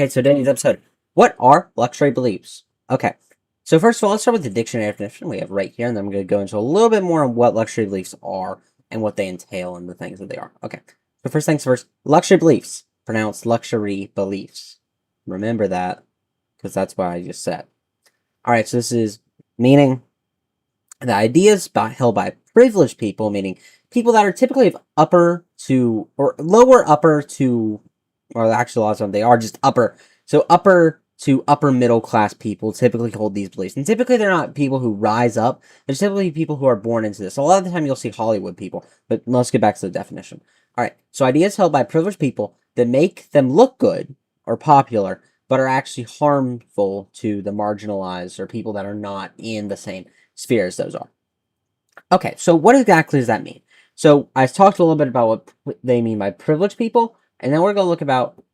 Okay, so today's episode. What are luxury beliefs? Okay, so first of all, let's start with the dictionary definition we have right here, and then I'm going to go into a little bit more on what luxury beliefs are and what they entail and the things that they are. Okay, so first things first, luxury beliefs, pronounced luxury beliefs. Remember that, because that's what I just said. All right, so this is meaning the ideas held by privileged people, meaning people that are typically of upper to, or lower upper to, or actually a lot of them, they are just upper. So upper to upper middle class people typically hold these beliefs. And typically they're not people who rise up. They're typically people who are born into this. So a lot of the time you'll see Hollywood people. But let's get back to the definition. All right. So ideas held by privileged people that make them look good or popular, but are actually harmful to the marginalized or people that are not in the same sphere as those are. Okay. So what exactly does that mean? So I talked a little bit about what they mean by privileged people. And then we're going to look about,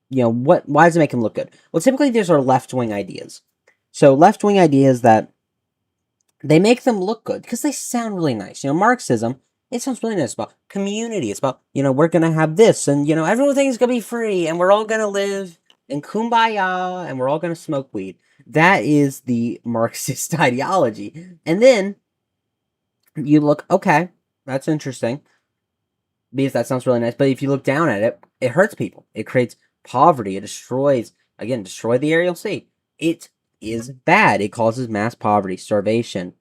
why does it make them look good? Well, typically these are left-wing ideas. So left-wing ideas that they make them look good because they sound really nice. Marxism, it sounds really nice. It's about community. It's about, we're going to have this and, everything's going to be free and we're all going to live in kumbaya and we're all going to smoke weed. That is the Marxist ideology. And then you look, okay, that's interesting, because that sounds really nice. But if you look down at it, it hurts people. It creates poverty. It destroys the aerial sea. It is bad. It causes mass poverty, starvation,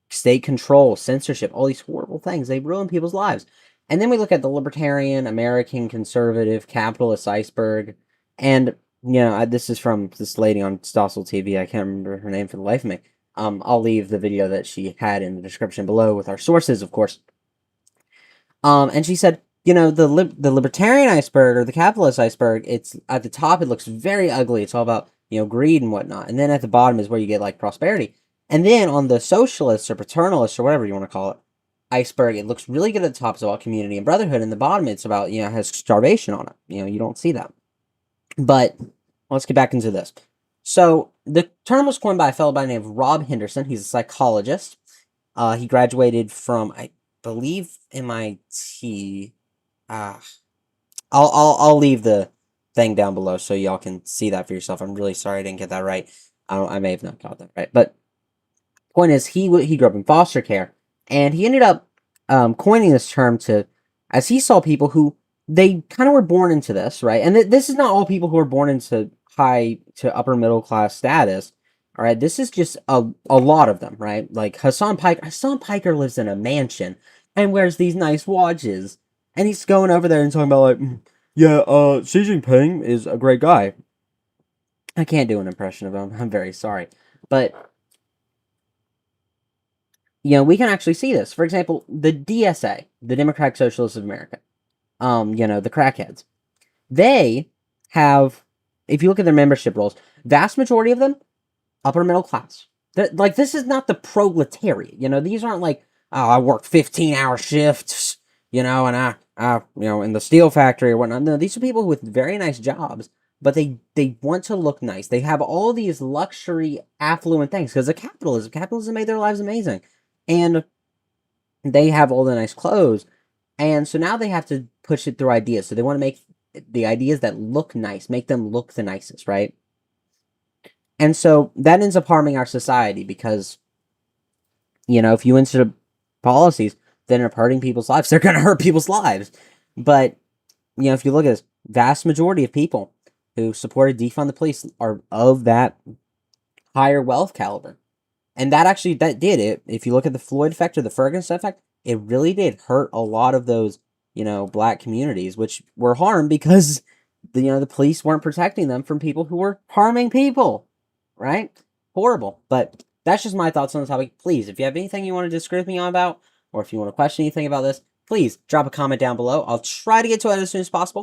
state control, censorship, all these horrible things. They ruin people's lives. And then we look at the libertarian, American, conservative, capitalist iceberg. And, this is from this lady on Stossel TV. I can't remember her name for the life of me. I'll leave the video that she had in the description below with our sources, of course. And she said, the libertarian iceberg or the capitalist iceberg, it's at the top, it looks very ugly. It's all about, greed and whatnot. And then at the bottom is where you get like prosperity. And then on the socialists or paternalists or whatever you want to call it, iceberg, it looks really good at the top. It's about community and brotherhood. And the bottom, it's about, it has starvation on it. You don't see that. But let's get back into this. So the term was coined by a fellow by the name of Rob Henderson. He's a psychologist. He graduated from, I believe, MIT. I'll leave the thing down below so y'all can see that for yourself. I'm really sorry I didn't get that right. I may have not got that right, but point is, he grew up in foster care, and he ended up coining this term as he saw people who they kind of were born into this, right? And this is not all people who are born into high to upper middle class status. All right, this is just a lot of them, right? Like Hassan Piker. Hassan Piker lives in a mansion and wears these nice watches. And he's going over there and talking about, like, yeah, Xi Jinping is a great guy. I can't do an impression of him. I'm very sorry. But, we can actually see this. For example, the DSA, the Democratic Socialists of America, the crackheads. They have, if you look at their membership rolls, vast majority of them, upper middle class. Like, this is not the proletariat. These aren't like, oh, I work 15-hour shifts, and I in the steel factory or whatnot. No, these are people with very nice jobs, but they want to look nice. They have all these luxury, affluent things because of capitalism. Capitalism made their lives amazing. And they have all the nice clothes. And so now they have to push it through ideas. So they want to make the ideas that look nice, make them look the nicest, right? And so that ends up harming our society because, if you institute policies that end up hurting people's lives, they're going to hurt people's lives. But, if you look at this, vast majority of people who supported defund the police are of that higher wealth caliber. And that did it. If you look at the Floyd effect or the Ferguson effect, it really did hurt a lot of those, black communities, which were harmed because, the police weren't protecting them from people who were harming people. Right? Horrible. But that's just my thoughts on the topic. Please, if you have anything you want to disagree with me on about, or if you want to question anything about this, please drop a comment down below. I'll try to get to it as soon as possible.